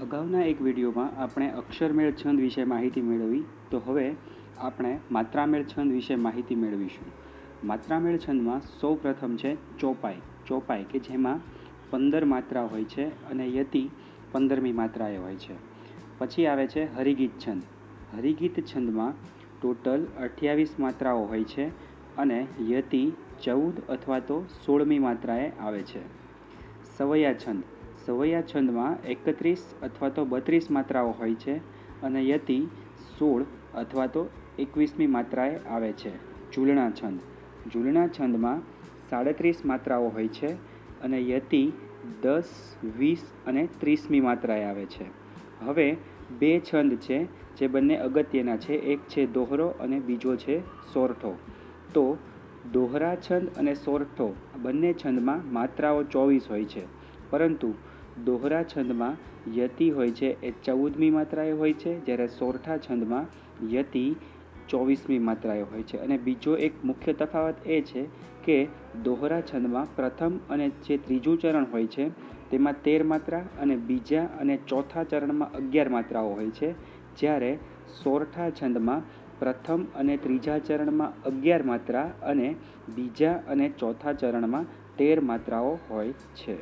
અગાઉના એક વિડીયોમાં આપણે અક્ષરમેળ છંદ વિશે માહિતી મેળવી, તો હવે આપણે માત્રામેળ છંદ વિશે માહિતી મેળવીશું. માત્રામેળ છંદમાં સૌ પ્રથમ છે ચોપાઈ કે જેમાં 15 માત્રા હોય છે અને યતિ 15મી માત્રાએ હોય છે. પછી આવે છે હરિગીત છંદ. હરિગીત છંદમાં ટોટલ 28 માત્રાઓ હોય છે અને યતિ 14 અથવા તો 16મી માત્રાએ આવે છે. સવૈયા છંદ. સવૈયા છંદમાં 31 અથવા તો 32 માત્રાઓ હોય છે અને યતિ 16 અથવા તો 21મી માત્રાએ આવે છે. ઝૂલણા છંદ. ઝૂલણા છંદમાં 37 માત્રાઓ હોય છે અને યતિ 10, 20 અને 30મી માત્રાએ આવે છે. હવે બે છંદ છે જે બંને અગત્યના છે. એક છે દોહરો અને બીજો છે સોરઠો. તો દોહરા છંદ અને સોરઠો બંને છંદમાં માત્રાઓ 24 હોય છે, પરંતુ દોહરા છંદમાં યતિ હોય છે એ 14મી માત્રાએ હોય છે, જ્યારે સોરઠા છંદમાં યતિ 24મી માત્રાએ હોય છે. અને બીજો એક મુખ્ય તફાવત એ છે કે દોહરા છંદમાં પ્રથમ અને જે ત્રીજું ચરણ હોય છે તેમાં 13 માત્રા અને બીજા અને ચોથા ચરણમાં 11 માત્રાઓ હોય છે, જ્યારે સોરઠા છંદમાં પ્રથમ અને ત્રીજા ચરણમાં 11 માત્રા અને બીજા અને ચોથા ચરણમાં 13 માત્રાઓ હોય છે.